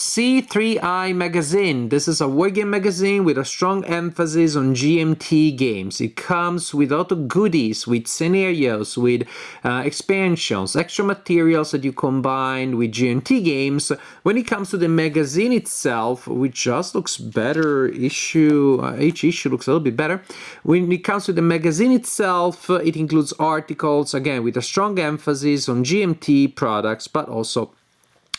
C3i magazine. This is a wargame magazine with a strong emphasis on GMT games. It comes with a lot of goodies, with scenarios, with expansions, extra materials that you combine with GMT games. When it comes to the magazine itself, which just looks better, each issue looks a little bit better. When it comes to the magazine itself, it includes articles, again, with a strong emphasis on GMT products, but also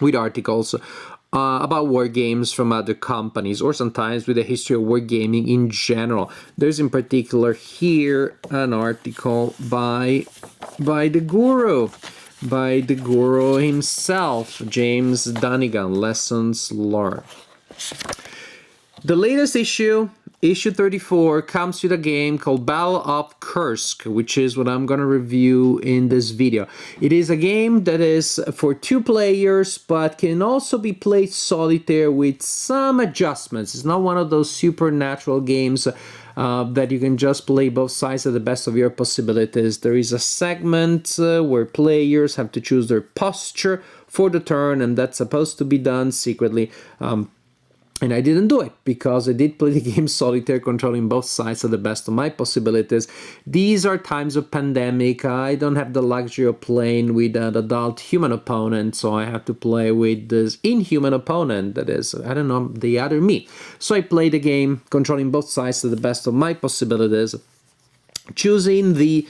with articles about war games from other companies, or sometimes with a history of wargaming in general. There's in particular here an article by the guru himself, James Dunnigan, Lessons Learned. The latest issue 34, comes with a game called Battle of Kursk, which is what I'm going to review in this video. It is a game that is for 2 players, but can also be played solitaire with some adjustments. It's not one of those supernatural games that you can just play both sides at the best of your possibilities. There is a segment where players have to choose their posture for the turn, and that's supposed to be done secretly. And I didn't do it because I did play the game solitaire, controlling both sides to the best of my possibilities. These are times of pandemic. I don't have the luxury of playing with an adult human opponent, so I have to play with this inhuman opponent that is, I don't know, the other me. So I play the game, controlling both sides to the best of my possibilities, choosing the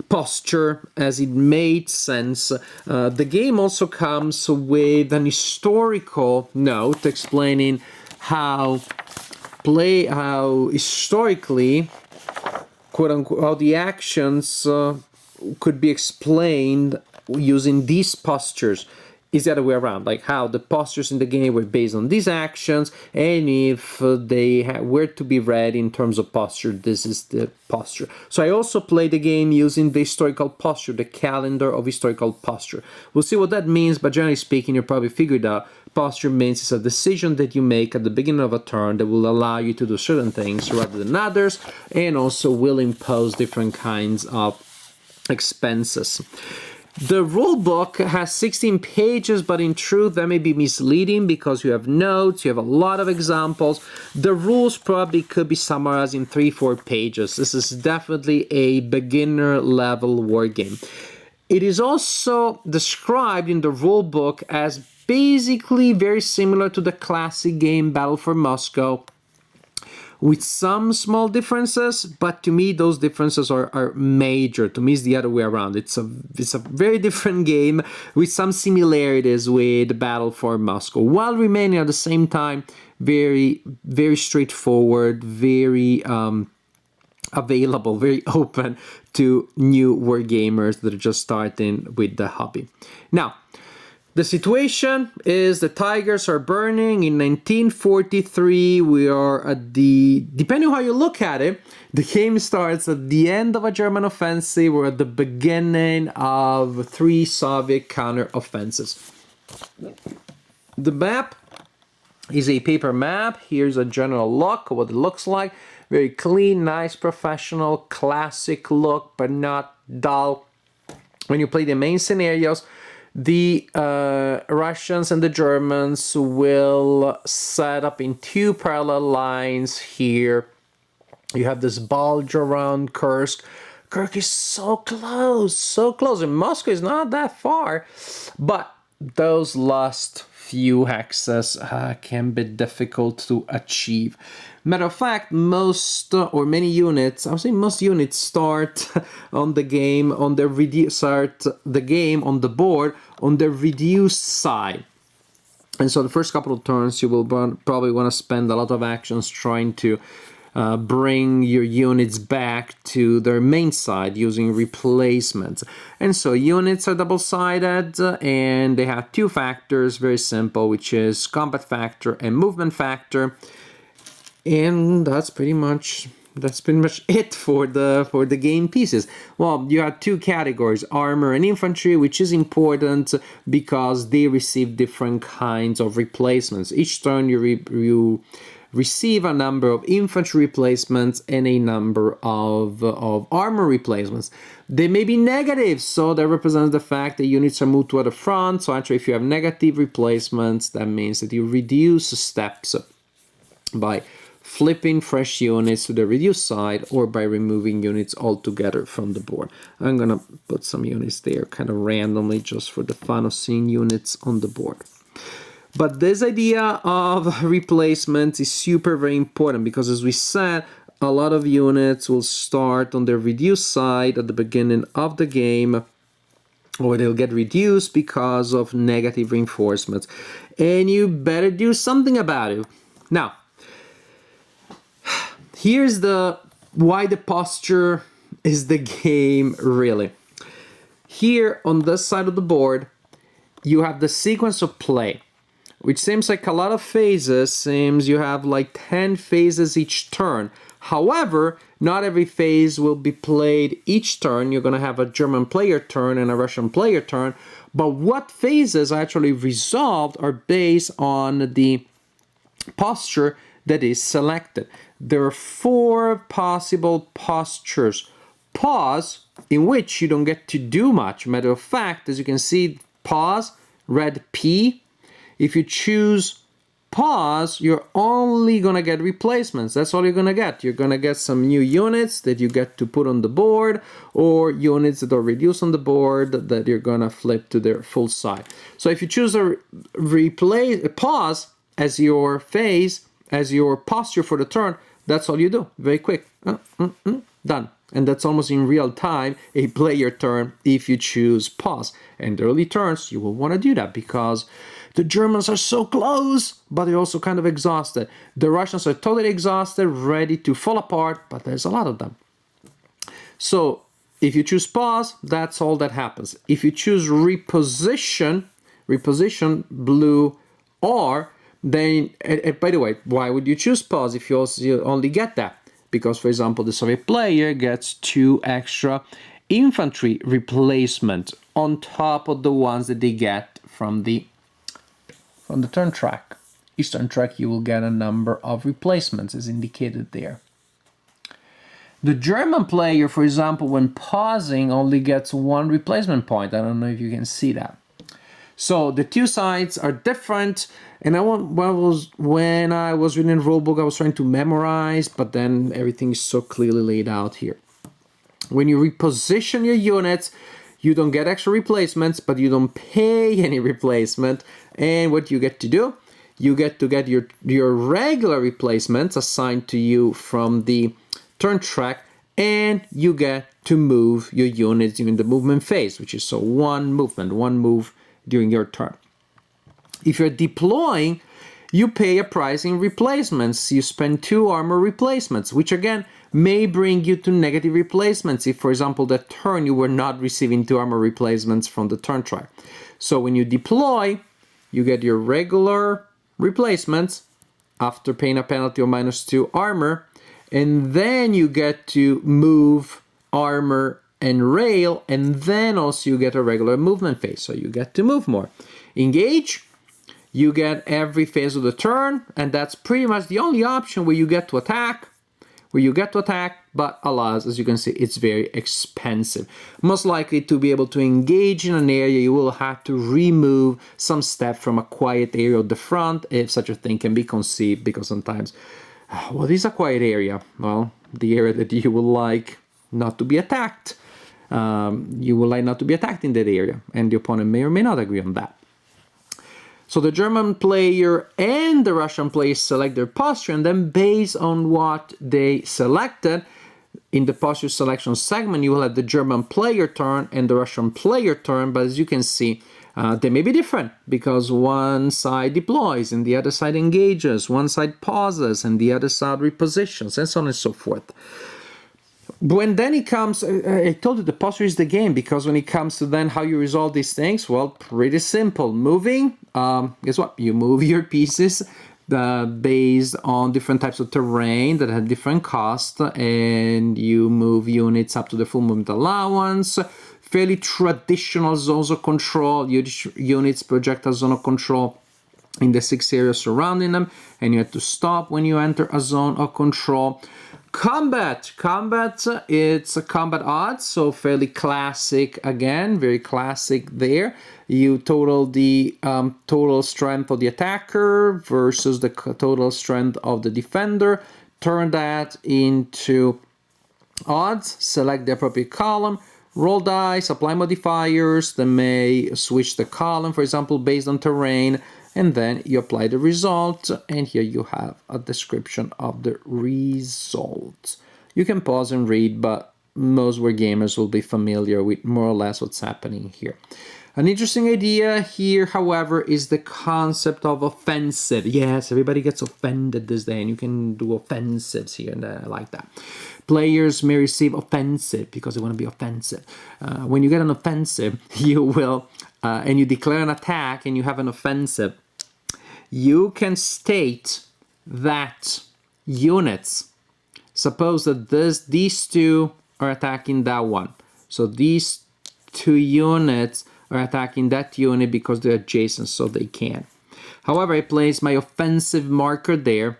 posture as it made sense. The game also comes with an historical note explaining how historically, quote unquote, how the actions could be explained using these postures. Is the other way around, like how the postures in the game were based on these actions, and if they were to be read in terms of posture, this is the posture. So I also play the game using the historical posture, the calendar of historical posture. We'll see what that means, but generally speaking, you probably figured out posture means it's a decision that you make at the beginning of a turn that will allow you to do certain things rather than others, and also will impose different kinds of expenses. The rule book has 16 pages, but in truth that may be misleading because you have notes, you have a lot of examples. The rules probably could be summarized in 3-4 pages. This is definitely a beginner level war game. It is also described in the rule book as basically very similar to the classic game Battle for Moscow, with some small differences, but to me those differences are major. To me it's the other way around. It's a very different game with some similarities with Battle for Moscow, while remaining at the same time very, very straightforward, very available, very open to new wargamers that are just starting with the hobby. Now, the situation is the Tigers are burning in 1943. We are at depending on how you look at it, the game starts at the end of a German offensive or at the beginning of 3 Soviet counter-offensives. The map is a paper map. Here's a general look of what it looks like. Very clean, nice, professional, classic look, but not dull. When you play the main scenarios, the Russians and the Germans will set up in 2 parallel lines here. You have this bulge around Kursk. Kursk is so close, and Moscow is not that far. But those last few hexes can be difficult to achieve. Matter of fact, most or many units, I would say most units start on the game on the board on the reduced side. And so the first couple of turns you will probably want to spend a lot of actions trying to bring your units back to their main side using replacements. And so units are double-sided and they have 2 factors, very simple, which is combat factor and movement factor. And that's pretty much it for the game pieces. Well, you have 2 categories, armor and infantry, which is important because they receive different kinds of replacements. Each turn you receive a number of infantry replacements and a number of armor replacements. They may be negative, so that represents the fact that units are moved to the front. So actually, if you have negative replacements, that means that you reduce steps by flipping fresh units to the reduced side or by removing units altogether from the board. I'm gonna put some units there kind of randomly just for the fun of seeing units on the board. But this idea of replacement is super very important because, as we said, a lot of units will start on the reduced side at the beginning of the game, or they'll get reduced because of negative reinforcements, and you better do something about it. Now, here's why the posture is the game, really. Here on this side of the board, you have the sequence of play, which seems like a lot of phases. Seems you have like 10 phases each turn. However, not every phase will be played each turn. You're going to have a German player turn and a Russian player turn. But what phases are actually resolved are based on the posture that is selected. There are 4 possible postures. Pause, in which you don't get to do much. Matter of fact, as you can see, pause, red P. If you choose pause, you're only going to get replacements. That's all you're going to get. You're going to get some new units that you get to put on the board, or units that are reduced on the board that you're going to flip to their full side. So if you choose a pause as your phase, as your posture for the turn, that's all you do. Very quick. Done. And that's almost in real time a player turn if you choose pause. And the early turns, you will want to do that because the Germans are so close, but they're also kind of exhausted. The Russians are totally exhausted, ready to fall apart, but there's a lot of them. So if you choose pause, that's all that happens. If you choose reposition blue R, then, by the way, why would you choose pause if you only get that? Because, for example, the Soviet player gets 2 extra infantry replacement on top of the ones that they get from the turn track. Each turn track, you will get a number of replacements, as indicated there. The German player, for example, when pausing, only gets 1 replacement point. I don't know if you can see that. So the 2 sides are different, and when I was reading the rulebook, I was trying to memorize, but then everything is so clearly laid out here. When you reposition your units, you don't get extra replacements, but you don't pay any replacement. And what you get to do, you get to get your regular replacements assigned to you from the turn track, and you get to move your units during the movement phase, which is so one move during your turn. If you're deploying, you pay a price in replacements. You spend 2 armor replacements, which again may bring you to negative replacements if, for example, that turn you were not receiving 2 armor replacements from the turn track. So when you deploy, you get your regular replacements after paying a penalty of -2 armor, and then you get to move armor and rail, and then also you get a regular movement phase, so you get to move more. Engage, you get every phase of the turn, and that's pretty much the only option where you get to attack, but alas, as you can see, it's very expensive. Most likely, to be able to engage in an area, you will have to remove some steps from a quiet area of the front, if such a thing can be conceived, because sometimes, what is a quiet area? Well, the area that you would like not to be attacked. You would like not to be attacked in that area, and the opponent may or may not agree on that. So the German player and the Russian player select their posture, and then based on what they selected, in the posture selection segment, you will have the German player turn and the Russian player turn, but as you can see, they may be different because one side deploys and the other side engages, one side pauses and the other side repositions, and so on and so forth. When then it comes, I told you the posture is the game, because when it comes to then how you resolve these things, well, pretty simple. Moving, guess what? You move your pieces based on different types of terrain that have different costs, and you move units up to the full movement allowance. Fairly traditional zones of control, units project a zone of control in the 6 areas surrounding them, and you have to stop when you enter a zone of control. Combat, it's a combat odds, so fairly classic again, very classic there. You total the total strength of the attacker versus the total strength of the defender. Turn that into odds, select the appropriate column, roll dice, apply modifiers that may switch the column, for example, based on terrain, and then you apply the result, and here you have a description of the result. You can pause and read, but most wargamers will be familiar with more or less what's happening here. An interesting idea here, however, is the concept of offensive. Yes, everybody gets offended this day, and you can do offensives here, and I like that. Players may receive offensive because they want to be offensive. When you get an offensive, you will, and you declare an attack, and you have an offensive, you can state that units, suppose that these two are attacking that one. So these two units are attacking that unit because they're adjacent, so they can. However, I place my offensive marker there.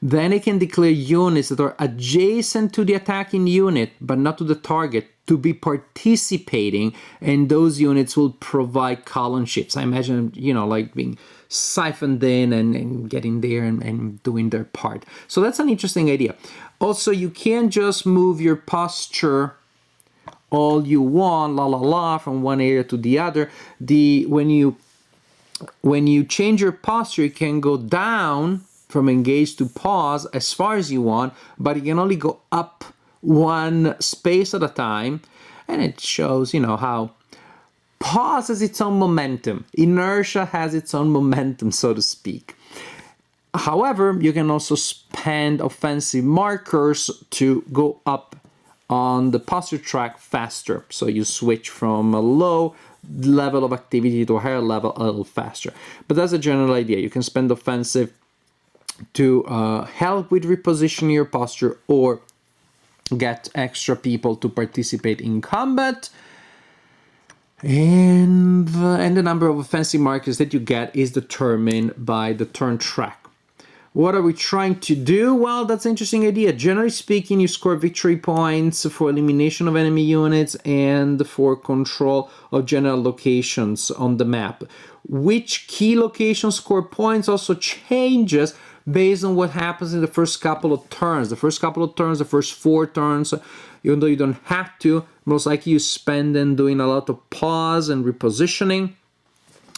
Then I can declare units that are adjacent to the attacking unit, but not to the target, to be participating, and those units will provide column shifts. I imagine, you know, like being siphoned in and getting there and doing their part. So that's an interesting idea. Also, you can't just move your posture all you want, from one area to the other. When you change your posture, you can go down from engage to pause as far as you want, but you can only go up one space at a time. And it shows, you know, how pause has its own momentum. Inertia has its own momentum, so to speak. However, you can also spend offensive markers to go up on the posture track faster. So you switch from a low level of activity to a higher level a little faster. But that's a general idea. You can spend offensive to help with repositioning your posture or get extra people to participate in combat. And the number of offensive markers that you get is determined by the turn track. What are we trying to do? Well, that's an interesting idea. Generally speaking, you score victory points for elimination of enemy units and for control of general locations on the map. Which key locations score points also changes based on what happens in the first couple of turns. The first 4 turns, even though you don't have to, most likely you spend them doing a lot of pause and repositioning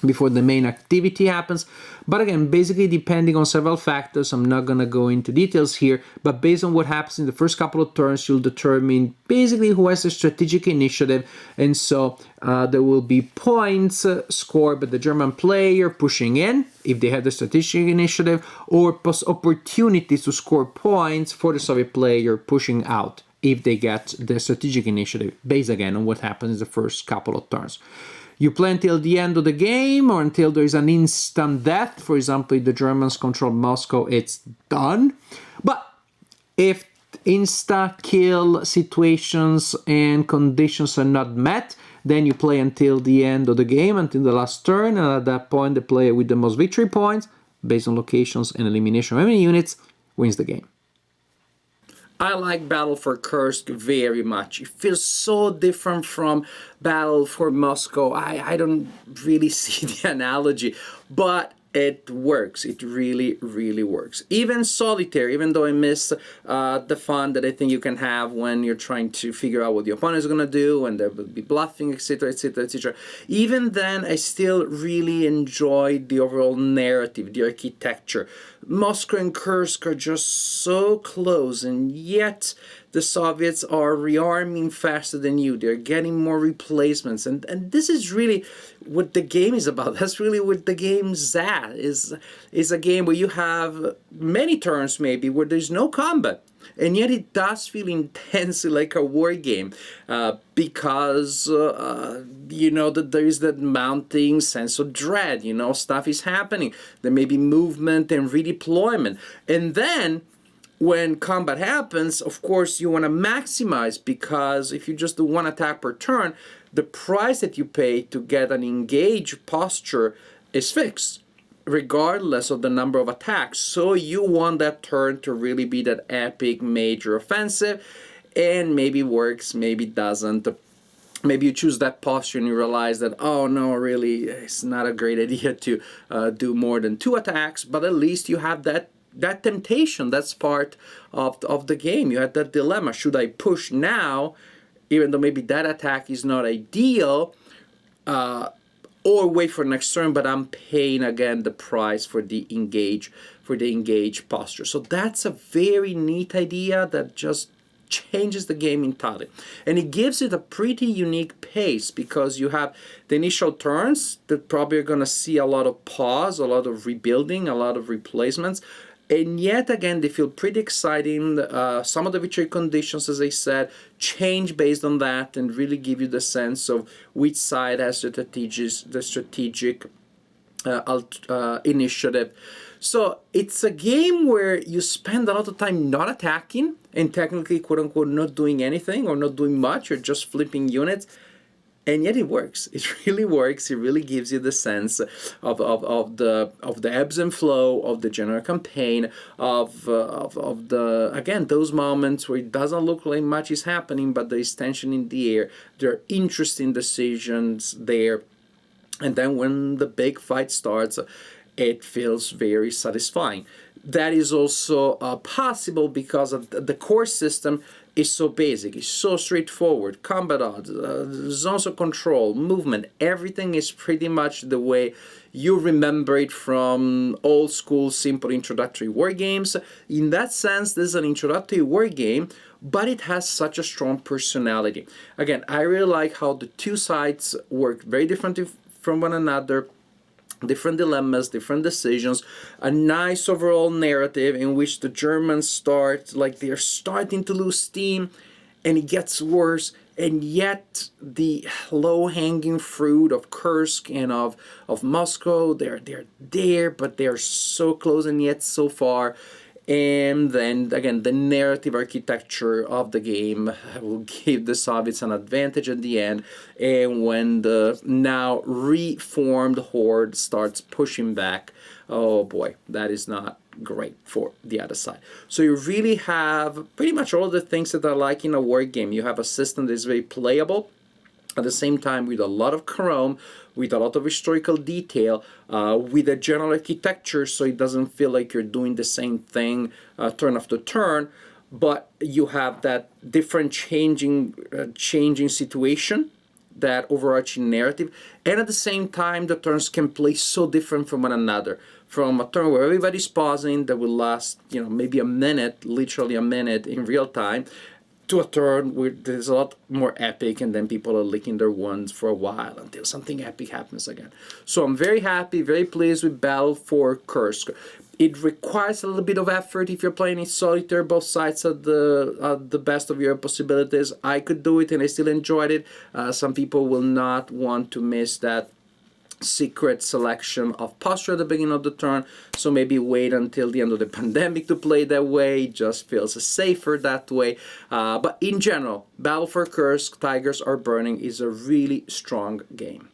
before the main activity happens. But again, basically depending on several factors, I'm not going to go into details here, but based on what happens in the first couple of turns, you'll determine basically who has the strategic initiative, and so there will be points scored by the German player pushing in, if they have the strategic initiative, or opportunities to score points for the Soviet player pushing out, if they get the strategic initiative, based again on what happens in the first couple of turns. You play until the end of the game or until there is an instant death. For example, if the Germans control Moscow, it's done. But if insta-kill situations and conditions are not met, then you play until the end of the game, until the last turn, and at that point the player with the most victory points, based on locations and elimination of enemy units, wins the game. I like Battle for Kursk very much. It feels so different from Battle for Moscow. I don't really see the analogy, but it works. It really, really works. Even Solitaire, even though I miss the fun that I think you can have when you're trying to figure out what the opponent is going to do, and there will be bluffing, etc., etc., etc. Even then, I still really enjoyed the overall narrative, the architecture. Moscow and Kursk are just so close, and yet the Soviets are rearming faster than you. They're getting more replacements, and this is really what the game is about. That's really what the game's at. Is a game where you have many turns maybe where there's no combat, and yet it does feel intensely like a war game because you know that there is that mounting sense of dread. You know, stuff is happening. There may be movement and redeployment, and then when combat happens, of course, you want to maximize, because if you just do one attack per turn, the price that you pay to get an engaged posture is fixed. regardless of the number of attacks. So you want that turn to really be that epic major offensive, and maybe works, maybe doesn't. Maybe you choose that posture and you realize that, oh no, really, it's not a great idea to do more than 2 attacks, but at least you have that temptation. That's part of the game. You had that dilemma. Should I push now, even though maybe that attack is not ideal, or wait for next turn, but I'm paying again the price for the engage posture. So that's a very neat idea that just changes the game entirely, and it gives it a pretty unique pace, because you have the initial turns that probably are going to see a lot of pause, a lot of rebuilding, a lot of replacements, and yet again they feel pretty exciting. Some of the victory conditions, as I said, change based on that and really give you the sense of which side has the strategic initiative. So it's a game where you spend a lot of time not attacking and technically, quote unquote, not doing anything or not doing much, or just flipping units, and yet it works. It really works. It really gives you the sense of the ebbs and flow of the general campaign, of the, again, those moments where it doesn't look like much is happening, but there is tension in the air. There are interesting decisions there, and then when the big fight starts, it feels very satisfying. That is also possible because of the core system is so basic, it's so straightforward. Combat odds, zones of control, movement, everything is pretty much the way you remember it from old school simple introductory war games. In that sense, this is an introductory war game, but it has such a strong personality. Again, I really like how the two sides work very differently from one another. Different dilemmas, different decisions, a nice overall narrative in which the Germans start, like they're starting to lose steam, and it gets worse, and yet the low-hanging fruit of Kursk and of Moscow, they're there, but they're so close and yet so far. And then again, the narrative architecture of the game will give the Soviets an advantage at the end. And when the now reformed horde starts pushing back, oh boy, that is not great for the other side. So you really have pretty much all the things that I like in a war game. You have a system that is very playable, at the same time with a lot of chrome, with a lot of historical detail, with a general architecture, so it doesn't feel like you're doing the same thing turn after turn, but you have that different changing situation, that overarching narrative, and at the same time the turns can play so different from one another. From a turn where everybody's pausing that will last, maybe a minute, literally a minute in real time, to a turn where there's a lot more epic, and then people are licking their wounds for a while until something epic happens again. So I'm very happy, very pleased with Battle for Kursk. It requires a little bit of effort if you're playing in solitaire, both sides at the best of your possibilities. I could do it and I still enjoyed it. Some people will not want to miss that secret selection of posture at the beginning of the turn, so maybe wait until the end of the pandemic to play that way. It just feels safer that way. But in general, Battle for Kursk, Tigers Are Burning is a really strong game.